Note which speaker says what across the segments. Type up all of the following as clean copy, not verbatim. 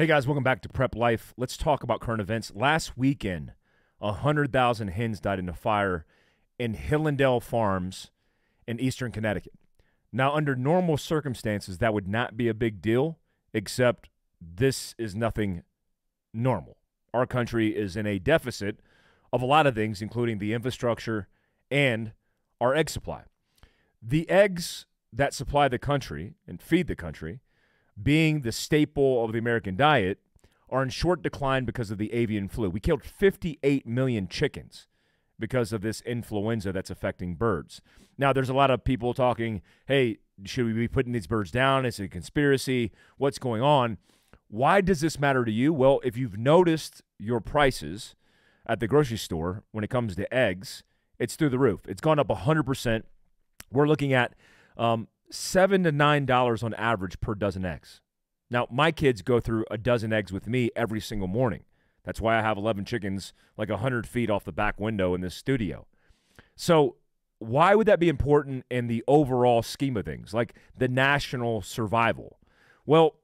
Speaker 1: Hey guys, welcome back to Prep Life. Let's talk about current events. Last weekend, 100,000 hens died in a fire in Hillendale Farms in eastern Connecticut. Now, under normal circumstances, that would not be a big deal, except this is nothing normal. Our country is in a deficit of a lot of things, including the infrastructure and our egg supply. The eggs that supply the country and feed the country, being the staple of the American diet, are in short decline because of the avian flu. We killed 58 million chickens because of this influenza that's affecting birds. Now, there's a lot of people talking, hey, should we be putting these birds down? Is it a conspiracy? What's going on? Why does this matter to you? Well, if you've noticed your prices at the grocery store when it comes to eggs, it's through the roof. It's gone up 100%. We're looking at $7 to $9 on average per dozen eggs. Now, my kids go through a dozen eggs with me every single morning. That's why I have 11 chickens like 100 feet off the back window in this studio. So why would that be important in the overall scheme of things, like the national survival? Well,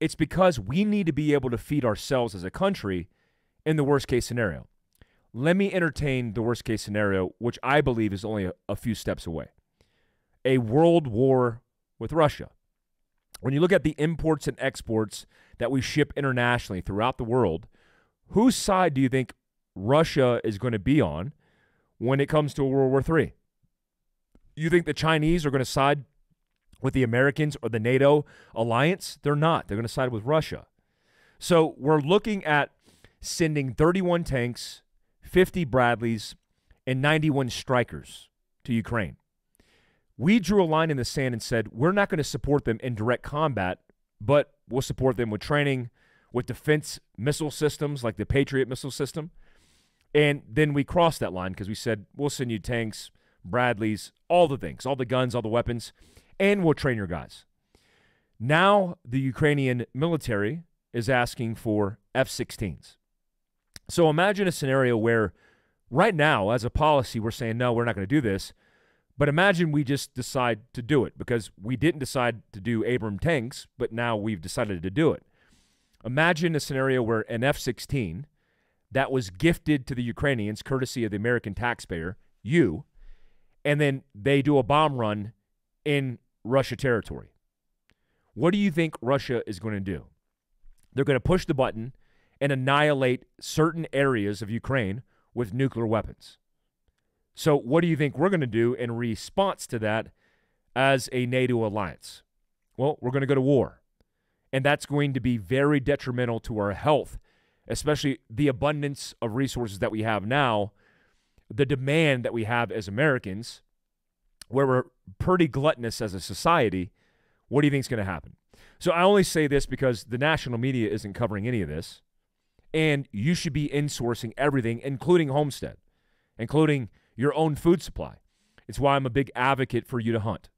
Speaker 1: it's because we need to be able to feed ourselves as a country in the worst-case scenario. Let me entertain the worst-case scenario, which I believe is only a few steps away. A world war with Russia. When you look at the imports and exports that we ship internationally throughout the world, whose side do you think Russia is going to be on when it comes to World War III? You think the Chinese are going to side with the Americans or the NATO alliance? They're not. They're going to side with Russia. So we're looking at sending 31 tanks, 50 Bradleys, and 91 Strykers to Ukraine. We drew a line in the sand and said, we're not going to support them in direct combat, but we'll support them with training, with defense missile systems like the Patriot missile system. And then we crossed that line because we said, we'll send you tanks, Bradleys, all the things, all the guns, all the weapons, and we'll train your guys. Now the Ukrainian military is asking for F-16s. So imagine a scenario where right now, as a policy, we're saying, no, we're not going to do this. But imagine we just decide to do it because we didn't decide to do Abrams tanks, but now we've decided to do it. Imagine a scenario where an F-16 that was gifted to the Ukrainians courtesy of the American taxpayer, you, and then they do a bomb run in Russia territory. What do you think Russia is going to do? They're going to push the button and annihilate certain areas of Ukraine with nuclear weapons. So what do you think we're going to do in response to that as a NATO alliance? Well, we're going to go to war. And that's going to be very detrimental to our health, especially the abundance of resources that we have now, the demand that we have as Americans, where we're pretty gluttonous as a society. What do you think is going to happen? So I only say this because the national media isn't covering any of this, and you should be insourcing everything, including homestead, including your own food supply. It's why I'm a big advocate for you to hunt.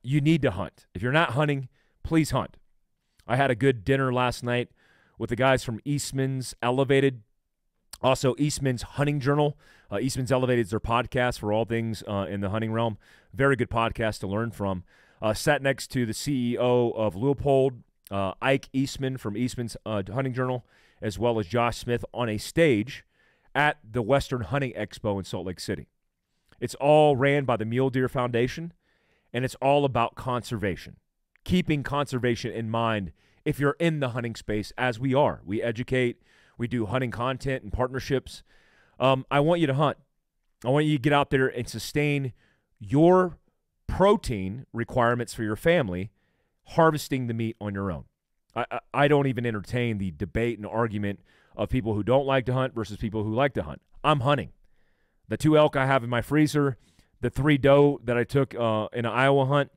Speaker 1: You need to hunt. If you're not hunting, please hunt. I had a good dinner last night with the guys from Eastman's Elevated, also Eastman's Hunting Journal. Eastman's Elevated is their podcast for all things in the hunting realm. Very good podcast to learn from. Sat next to the CEO of Leopold, Ike Eastman from Eastman's Hunting Journal, as well as Josh Smith on a stage at the Western Hunting Expo in Salt Lake City. It's all ran by the Mule Deer Foundation, and it's all about conservation, keeping conservation in mind if you're in the hunting space, as we are. We educate, we do hunting content and partnerships. I want you to hunt. I want you to get out there and sustain your protein requirements for your family, harvesting the meat on your own. I don't even entertain the debate and argument of people who don't like to hunt versus people who like to hunt. I'm hunting. The 2 elk I have in my freezer, the 3 doe that I took in an Iowa hunt,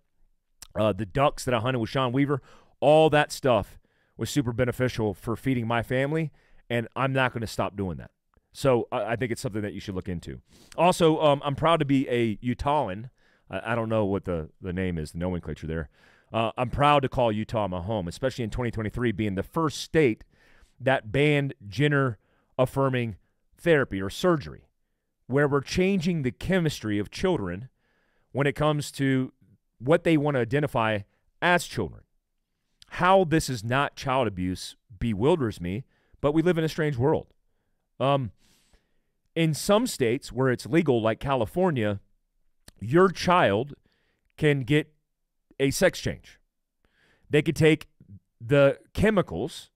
Speaker 1: the ducks that I hunted with Sean Weaver, all that stuff was super beneficial for feeding my family, and I'm not going to stop doing that. So I think it's something that you should look into. Also, I'm proud to be a Utahan. I don't know what the name is, the nomenclature there. I'm proud to call Utah my home, especially in 2023 being the first state that banned gender-affirming therapy or surgery, where we're changing the chemistry of children when it comes to what they want to identify as children. How this is not child abuse bewilders me, but we live in a strange world. In some states where it's legal, like California, your child can get a sex change. They could take the chemicals,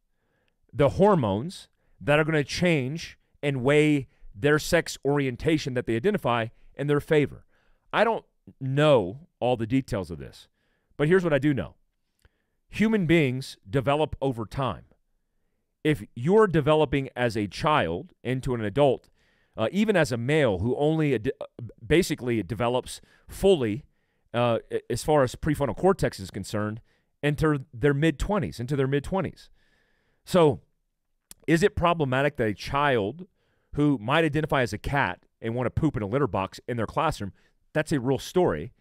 Speaker 1: the hormones that are going to change and weigh their sex orientation that they identify in their favor. I don't know all the details of this, but here's what I do know. Human beings develop over time. If you're developing as a child into an adult, even as a male who only basically develops fully as far as prefrontal cortex is concerned, into their mid-20s. So is it problematic that a child who might identify as a cat and want to poop in a litter box in their classroom, that's a real story,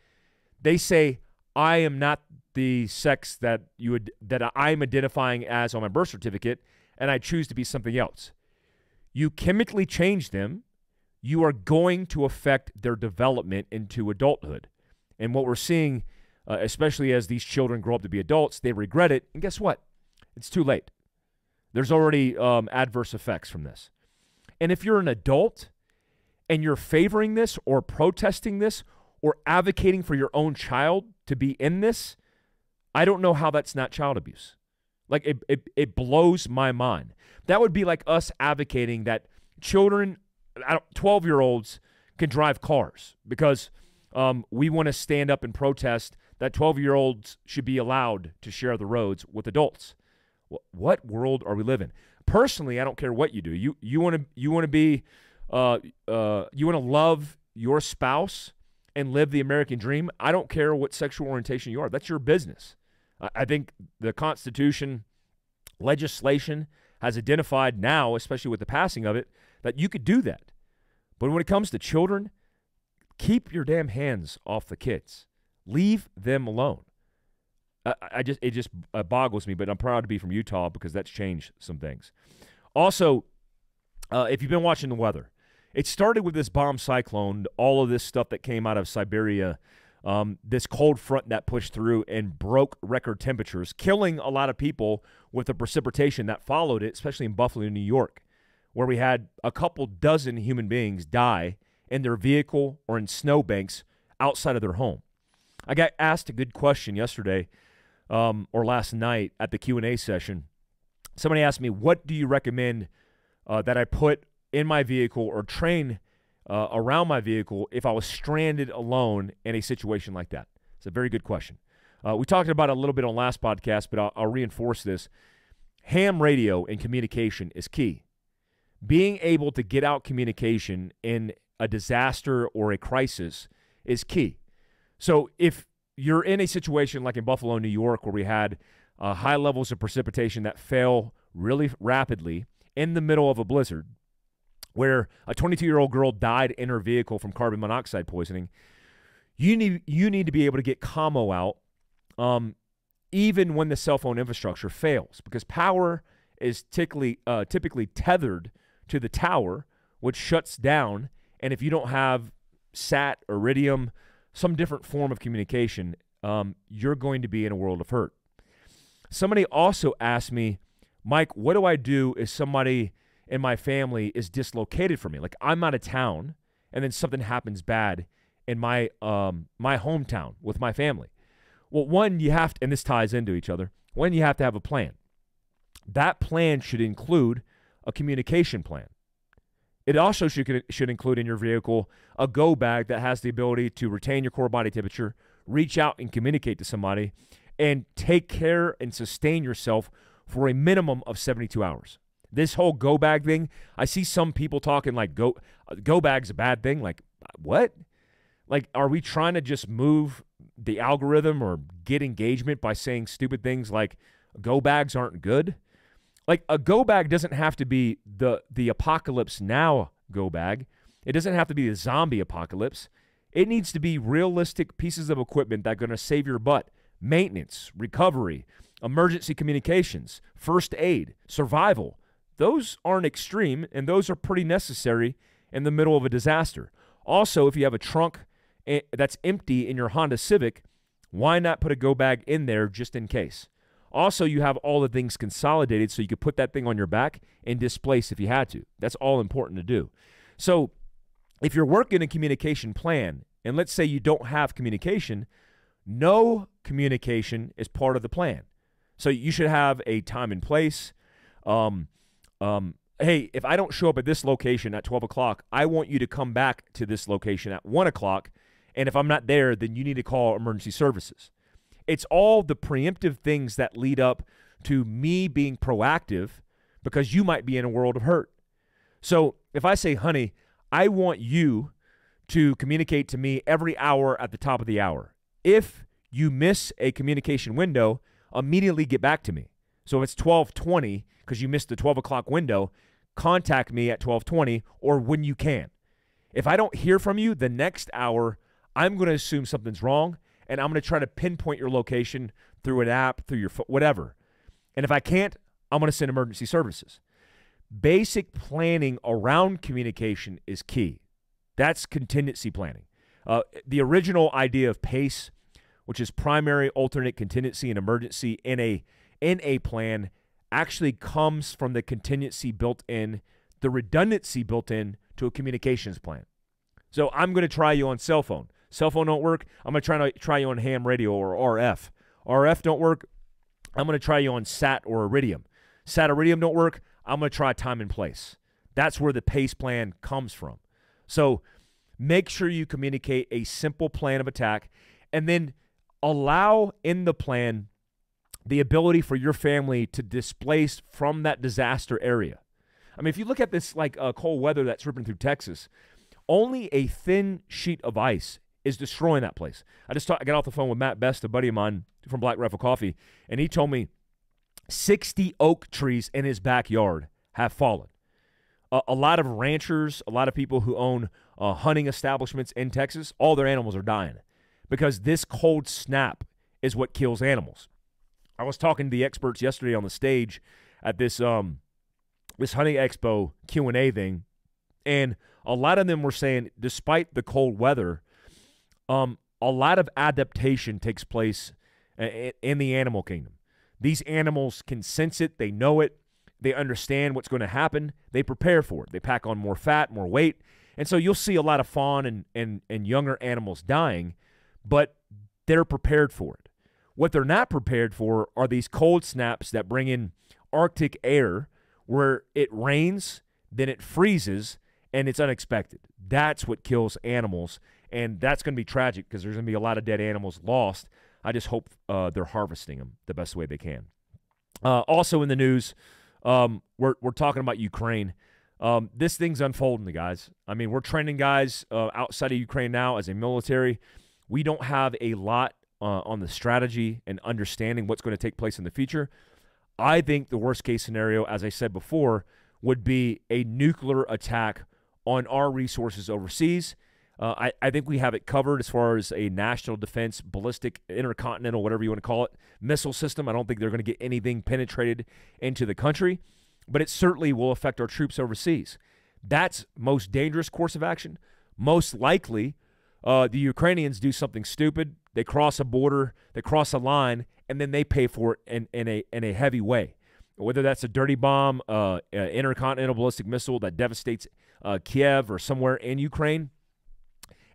Speaker 1: they say, I am not the sex that I'm identifying as on my birth certificate, and I choose to be something else. You chemically change them, you are going to affect their development into adulthood. And what we're seeing, especially as these children grow up to be adults, they regret it, and guess what? It's too late. There's already adverse effects from this. And if you're an adult and you're favoring this or protesting this or advocating for your own child to be in this, I don't know how that's not child abuse. Like, it blows my mind. That would be like us advocating that children, 12-year-olds, can drive cars because we want to stand up and protest that 12-year-olds should be allowed to share the roads with adults. What world are we living? Personally, I don't care what you do. You want to love your spouse and live the American dream. I don't care what sexual orientation you are. That's your business. I think the Constitution, legislation has identified now, especially with the passing of it, that you could do that. But when it comes to children, keep your damn hands off the kids. Leave them alone. It just boggles me, but I'm proud to be from Utah because that's changed some things. Also, if you've been watching the weather, it started with this bomb cyclone, all of this stuff that came out of Siberia, this cold front that pushed through and broke record temperatures, killing a lot of people with the precipitation that followed it, especially in Buffalo, New York, where we had a couple dozen human beings die in their vehicle or in snowbanks outside of their home. I got asked a good question yesterday or last night at the Q&A session. Somebody asked me, what do you recommend that I put in my vehicle or train around my vehicle if I was stranded alone in a situation like that? It's a very good question. We talked about it a little bit on last podcast, but I'll reinforce this. Ham radio and communication is key. Being able to get out communication in a disaster or a crisis is key. So if you're in a situation like in Buffalo, New York, where we had high levels of precipitation that fell really rapidly in the middle of a blizzard, where a 22-year-old girl died in her vehicle from carbon monoxide poisoning, you need to be able to get commo out even when the cell phone infrastructure fails, because power is typically tethered to the tower, which shuts down, and if you don't have SAT, Iridium, some different form of communication, you're going to be in a world of hurt. Somebody also asked me, Mike, what do I do if somebody in my family is dislocated from me? Like, I'm out of town, and then something happens bad in my my hometown with my family. Well, one, you have to, and this ties into each other, one, you have to have a plan. That plan should include a communication plan. It also should include in your vehicle a go bag that has the ability to retain your core body temperature, reach out and communicate to somebody, and take care and sustain yourself for a minimum of 72 hours. This whole go bag thing, I see some people talking like go bag's a bad thing. Like, what? Like, are we trying to just move the algorithm or get engagement by saying stupid things like go bags aren't good? Like, a go bag doesn't have to be the apocalypse now go bag. It doesn't have to be the zombie apocalypse. It needs to be realistic pieces of equipment that are going to save your butt. Maintenance, recovery, emergency communications, first aid, survival. Those aren't extreme, and those are pretty necessary in the middle of a disaster. Also, if you have a trunk that's empty in your Honda Civic, why not put a go bag in there just in case? Also, you have all the things consolidated so you could put that thing on your back and displace if you had to. That's all important to do. So if you're working a communication plan, and let's say you don't have communication, no communication is part of the plan. So you should have a time and place. Hey, if I don't show up at this location at 12 o'clock, I want you to come back to this location at 1 o'clock. And if I'm not there, then you need to call emergency services. It's all the preemptive things that lead up to me being proactive because you might be in a world of hurt. So if I say, honey, I want you to communicate to me every hour at the top of the hour. If you miss a communication window, immediately get back to me. So if it's 12:20 because you missed the 12 o'clock window, contact me at 12:20 or when you can. If I don't hear from you the next hour, I'm going to assume something's wrong, and I'm going to try to pinpoint your location through an app, through your phone, whatever. And if I can't, I'm going to send emergency services. Basic planning around communication is key. That's contingency planning. The original idea of PACE, which is primary, alternate, contingency, and emergency in a plan, actually comes from the contingency built in, the redundancy built in to a communications plan. So I'm going to try you on cell phone. Cell phone don't work, I'm going to try you on ham radio or RF. RF don't work, I'm going to try you on SAT or Iridium. SAT Iridium don't work, I'm going to try time and place. That's where the PACE plan comes from. So make sure you communicate a simple plan of attack and then allow in the plan the ability for your family to displace from that disaster area. I mean, if you look at this like cold weather that's ripping through Texas, only a thin sheet of ice is destroying that place. I got off the phone with Matt Best, a buddy of mine from Black Rifle Coffee, and he told me 60 oak trees in his backyard have fallen. A lot of ranchers, a lot of people who own hunting establishments in Texas, all their animals are dying because this cold snap is what kills animals. I was talking to the experts yesterday on the stage at this this hunting expo Q&A thing, and a lot of them were saying, despite the cold weather, a lot of adaptation takes place in the animal kingdom. These animals can sense it, they know it, they understand what's going to happen, they prepare for it. They pack on more fat, more weight, and so you'll see a lot of fawn and younger animals dying, but they're prepared for it. What they're not prepared for are these cold snaps that bring in Arctic air where it rains, then it freezes, and it's unexpected. That's what kills animals, and that's going to be tragic because there's going to be a lot of dead animals lost. I just hope they're harvesting them the best way they can. Also in the news, we're talking about Ukraine. This thing's unfolding, guys. I mean, we're training guys outside of Ukraine now as a military. We don't have a lot on the strategy and understanding what's going to take place in the future. I think the worst-case scenario, as I said before, would be a nuclear attack on our resources overseas. I think we have it covered as far as a national defense, ballistic, intercontinental, whatever you want to call it, missile system. I don't think they're going to get anything penetrated into the country, but it certainly will affect our troops overseas. That's most dangerous course of action. Most likely, the Ukrainians do something stupid. They cross a border, they cross a line, and then they pay for it in a heavy way. Whether that's a dirty bomb, intercontinental ballistic missile that devastates Kiev or somewhere in Ukraine.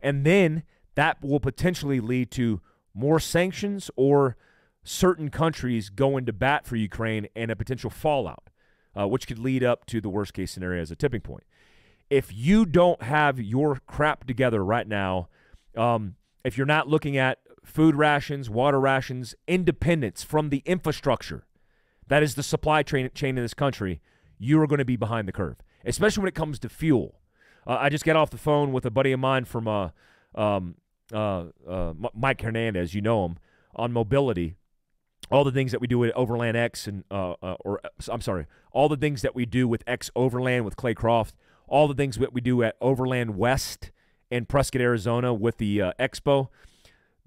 Speaker 1: And then that will potentially lead to more sanctions or certain countries going to bat for Ukraine and a potential fallout, which could lead up to the worst-case scenario as a tipping point. If you don't have your crap together right now, if you're not looking at food rations, water rations, independence from the infrastructure, that is the supply chain in this country, you are going to be behind the curve, especially when it comes to fuel. I just got off the phone with a buddy of mine from Mike Hernandez, you know him, on mobility. All the things that we do with Overland X and all the things that we do with X Overland with Clay Croft, all the things that we do at Overland West in Prescott, Arizona with the Expo.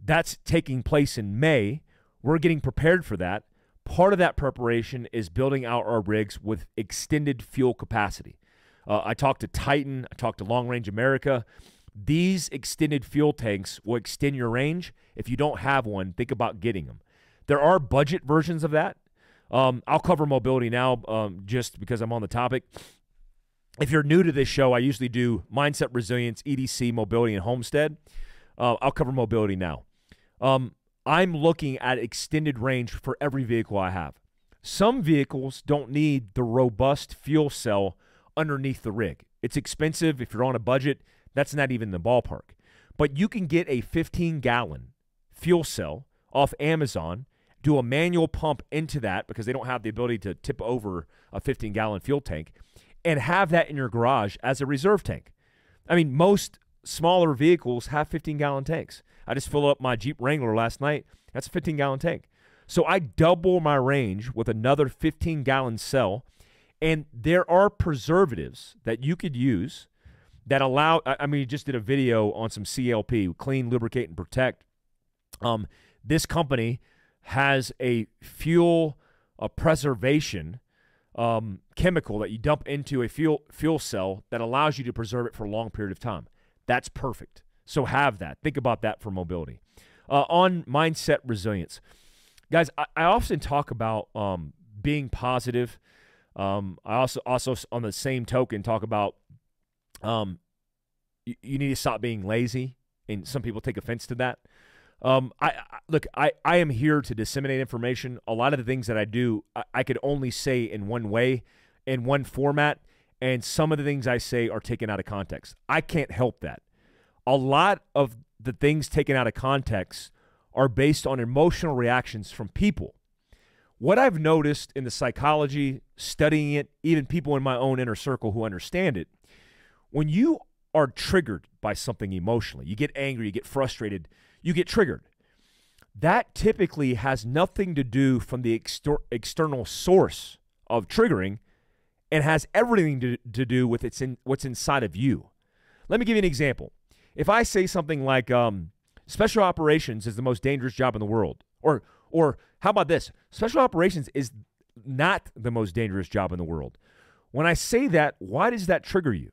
Speaker 1: That's taking place in May. We're getting prepared for that. Part of that preparation is building out our rigs with extended fuel capacity. I talked to Titan. I talked to Long Range America. These extended fuel tanks will extend your range. If you don't have one, think about getting them. There are budget versions of that. I'll cover mobility now just because I'm on the topic. If you're new to this show, I usually do mindset, resilience, EDC, mobility, and homestead. I'll cover mobility now. I'm looking at extended range for every vehicle I have. Some vehicles don't need the robust fuel cell underneath the rig. It's expensive. If you're on a budget, that's not even the ballpark. But you can get a 15-gallon fuel cell off Amazon, do a manual pump into that because they don't have the ability to tip over a 15-gallon fuel tank, and have that in your garage as a reserve tank. I mean, most smaller vehicles have 15-gallon tanks. I just filled up my Jeep Wrangler last night. That's a 15-gallon tank. So I double my range with another 15-gallon cell, and there are preservatives that you could use that allow, I mean, you just did a video on some CLP, clean, lubricate, and protect. This company has a fuel preservation chemical that you dump into a fuel cell that allows you to preserve it for a long period of time. That's perfect. So have that. Think about that for mobility. On mindset resilience. Guys, I often talk about being positive. I also on the same token talk about you need to stop being lazy, and some people take offense to that. Look, I am here to disseminate information. A lot of the things that I do, I could only say in one way, in one format, and some of the things I say are taken out of context. I can't help that. A lot of the things taken out of context are based on emotional reactions from people. What I've noticed in the psychology, studying it, even people in my own inner circle who understand it, when you are triggered by something emotionally, you get angry, you get frustrated, you get triggered. That typically has nothing to do from the external source of triggering and has everything to do with what's inside of you. Let me give you an example. If I say something like special operations is the most dangerous job in the world, or how about this? Special operations is not the most dangerous job in the world. When I say that, why does that trigger you?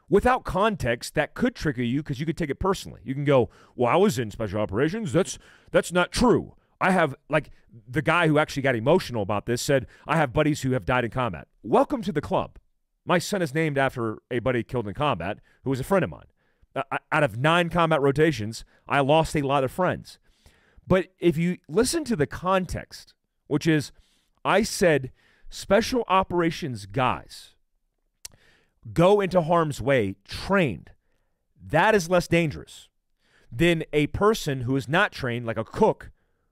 Speaker 1: Without context, that could trigger you because you could take it personally. You can go, well, I was in special operations. That's not true. I have, like the guy who actually got emotional about this said, I have buddies who have died in combat. Welcome to the club. My son is named after a buddy killed in combat who was a friend of mine. Out of 9 combat rotations, I lost a lot of friends. But if you listen to the context, which is I said special operations guys go into harm's way trained, that is less dangerous than a person who is not trained, like a cook,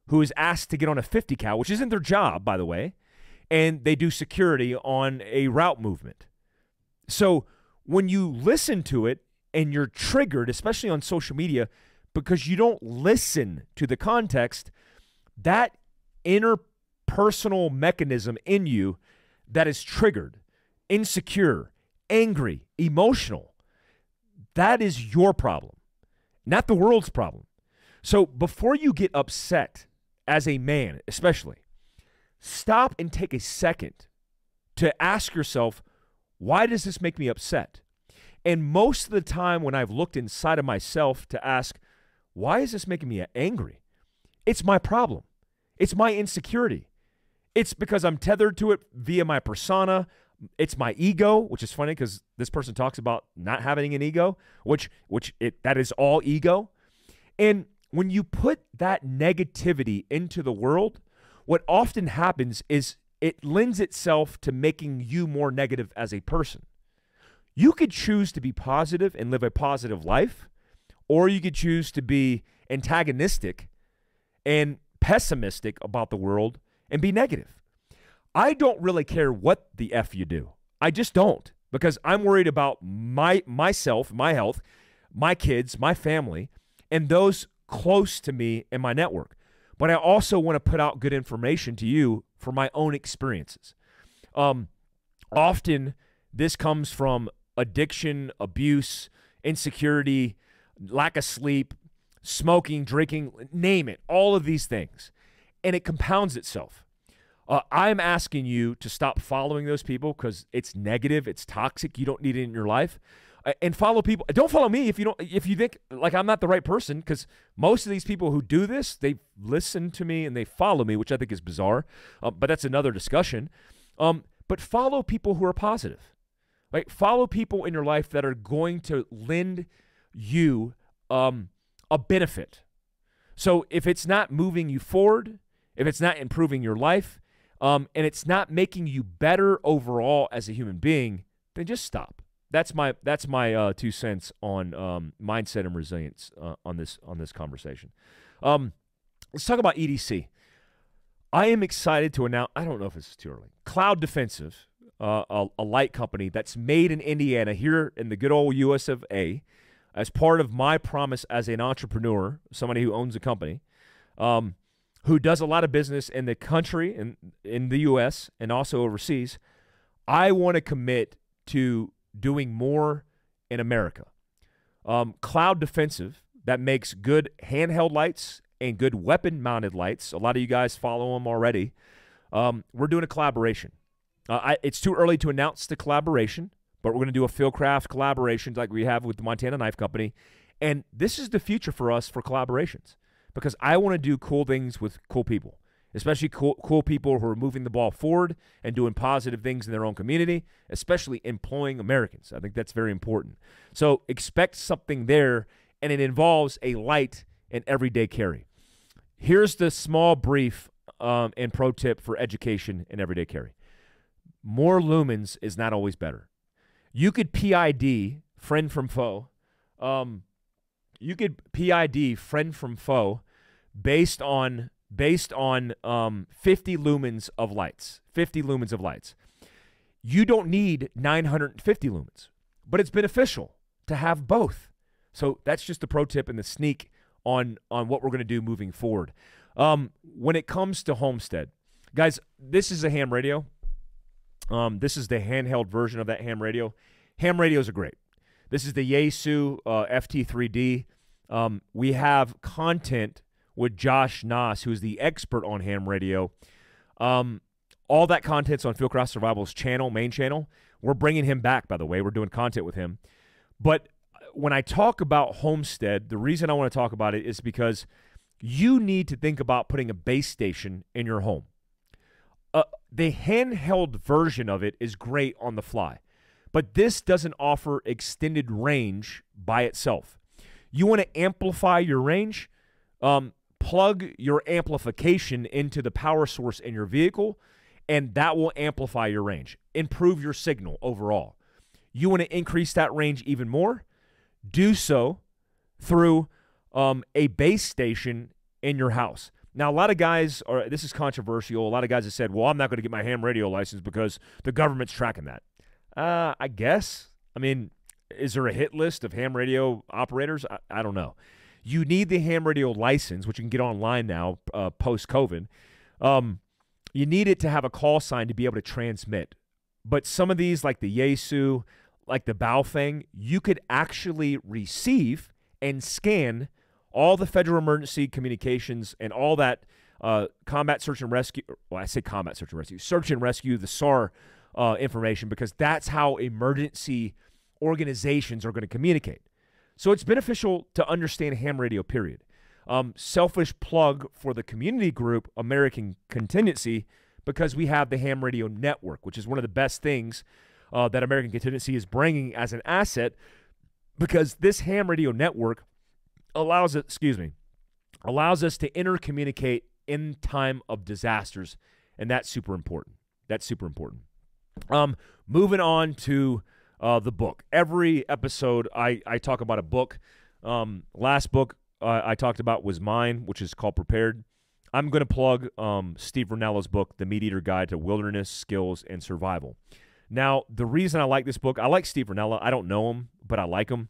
Speaker 1: who is asked to get on a 50 cal, which isn't their job, by the way, and they do security on a route movement. So when you listen to it and you're triggered, especially on social media, because you don't listen to the context, that interpersonal mechanism in you that is triggered, insecure, angry, emotional, that is your problem, not the world's problem. So before you get upset as a man, especially, stop and take a second to ask yourself, why does this make me upset? And most of the time when I've looked inside of myself to ask, why is this making me angry? It's my problem. It's my insecurity. It's because I'm tethered to it via my persona. It's my ego, which is funny because this person talks about not having an ego, that is all ego. And when you put that negativity into the world, what often happens is it lends itself to making you more negative as a person. You could choose to be positive and live a positive life, or you could choose to be antagonistic and pessimistic about the world and be negative. I don't really care what the F you do. I just don't, because I'm worried about myself, my health, my kids, my family, and those close to me and my network. But I also want to put out good information to you for my own experiences. Often this comes from addiction, abuse, insecurity, lack of sleep, smoking, drinking, name it, all of these things. And it compounds itself. I'm asking you to stop following those people because it's negative, it's toxic, you don't need it in your life. And follow people. Don't follow me if you think like I'm not the right person, because most of these people who do this, they listen to me and they follow me, which I think is bizarre. But that's another discussion. But follow people who are positive. Right? Follow people in your life that are going to lend you a benefit. So if it's not moving you forward, if it's not improving your life, and it's not making you better overall as a human being, then just stop. That's my 2 cents on mindset and resilience on this conversation. Let's talk about EDC. I am excited to announce. I don't know if it's too early. Cloud Defensive, a light company that's made in Indiana here in the good old US of A, as part of my promise as an entrepreneur, somebody who owns a company, who does a lot of business in the country and in the U.S. and also overseas. I want to commit to doing more in America. Cloud Defensive, that makes good handheld lights and good weapon-mounted lights. A lot of you guys follow them already. We're doing a collaboration. It's too early to announce the collaboration, but we're going to do a Fieldcraft collaboration like we have with the Montana Knife Company. And this is the future for us for collaborations, because I want to do cool things with cool people, especially cool people who are moving the ball forward and doing positive things in their own community, especially employing Americans. I think that's very important. So expect something there, and it involves a light and everyday carry. Here's the small brief and pro tip for education and everyday carry. More lumens is not always better. You could PID, friend from foe. You could PID, friend from foe, based on 50 lumens of lights. 50 lumens of lights. You don't need 950 lumens, but it's beneficial to have both. So that's just the pro tip and the sneak on what we're going to do moving forward. When it comes to Homestead, guys, this is a ham radio. This is the handheld version of that ham radio. Ham radios are great. This is the Yaesu FT3D. We have content with Josh Noss, who's the expert on ham radio. All that content's on Fieldcraft Survival's channel, main channel. We're bringing him back, by the way. We're doing content with him. But when I talk about Homestead, the reason I want to talk about it is because you need to think about putting a base station in your home. The handheld version of it is great on the fly, but this doesn't offer extended range by itself. You want to amplify your range, plug your amplification into the power source in your vehicle, and that will amplify your range, improve your signal overall. You want to increase that range even more? Do so through a base station in your house. Now, a lot of guys this is controversial. A lot of guys have said, well, I'm not going to get my ham radio license because the government's tracking that. I guess. I mean, is there a hit list of ham radio operators? I don't know. You need the ham radio license, which you can get online now post-COVID. You need it to have a call sign to be able to transmit. But some of these, like the Yaesu, like the Baofeng, you could actually receive and scan all the federal emergency communications and all that combat search and rescue. Well, I say combat search and rescue. Search and rescue, the SAR information, because that's how emergency organizations are going to communicate. So it's beneficial to understand ham radio, period. Selfish plug for the community group, American Contingency, because we have the ham radio network, which is one of the best things that American Contingency is bringing as an asset, because this ham radio network allows us to intercommunicate in time of disasters, and that's super important. That's super important. Moving on to the book. Every episode, I talk about a book. Last book I talked about was mine, which is called Prepared. I'm going to plug Steve Rinello's book, The Meat Eater Guide to Wilderness, Skills, and Survival. Now, the reason I like this book, I like Steve Rinello. I don't know him, but I like him.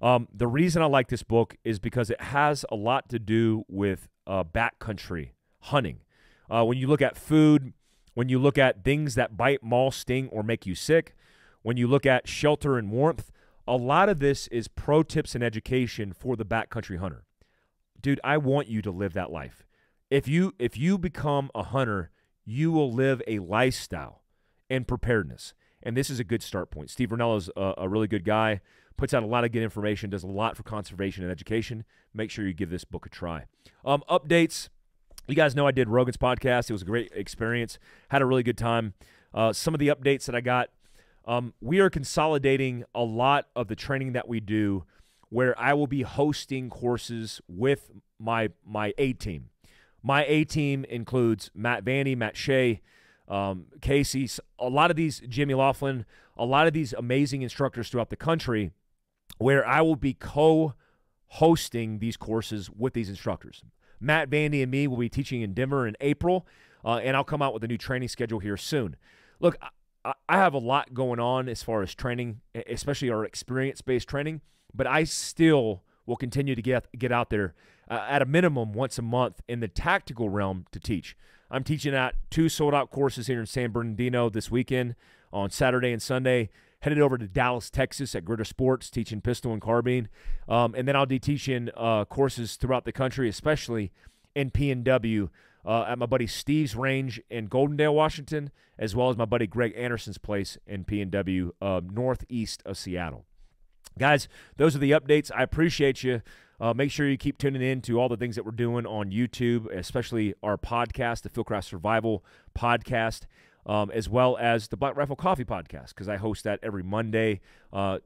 Speaker 1: The reason I like this book is because it has a lot to do with backcountry hunting. When you look at food, when you look at things that bite, maul, sting, or make you sick, when you look at shelter and warmth, a lot of this is pro tips and education for the backcountry hunter. Dude, I want you to live that life. If you become a hunter, you will live a lifestyle and preparedness. and this is a good start point. Steve Ranello's a really good guy, puts out a lot of good information, does a lot for conservation and education. Make sure you give this book a try. Updates. You guys know I did Rogan's podcast. It was a great experience. Had a really good time. Some of the updates that I got, we are consolidating a lot of the training that we do where I will be hosting courses with my A-team. My A-team includes Matt Vandy, Matt Shea, Casey, a lot of these, Jimmy Laughlin, a lot of these amazing instructors throughout the country where I will be co-hosting these courses with these instructors. Matt Vandy and me will be teaching in Denver in April, and I'll come out with a new training schedule here soon. Look, I have a lot going on as far as training, especially our experience-based training, but I still will continue to get out there at a minimum once a month in the tactical realm to teach. I'm teaching at 2 sold-out courses here in San Bernardino this weekend on Saturday and Sunday. Headed over to Dallas, Texas at Gritter Sports, teaching pistol and carbine. And then I'll be teaching courses throughout the country, especially in P&W at my buddy Steve's Range in Goldendale, Washington, as well as my buddy Greg Anderson's place in P&W northeast of Seattle. Guys, those are the updates. I appreciate you. Make sure you keep tuning in to all the things that we're doing on YouTube, especially our podcast, the Fieldcraft Survival podcast, as well as the Black Rifle Coffee podcast, because I host that every Monday.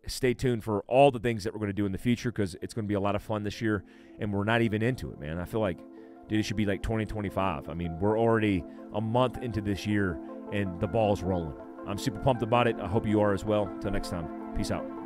Speaker 1: Stay tuned for all the things that we're going to do in the future, because it's going to be a lot of fun this year, and we're not even into it, man. I feel like, dude, it should be like 2025. I mean, we're already a month into this year, and the ball's rolling. I'm super pumped about it. I hope you are as well. Until next time, peace out.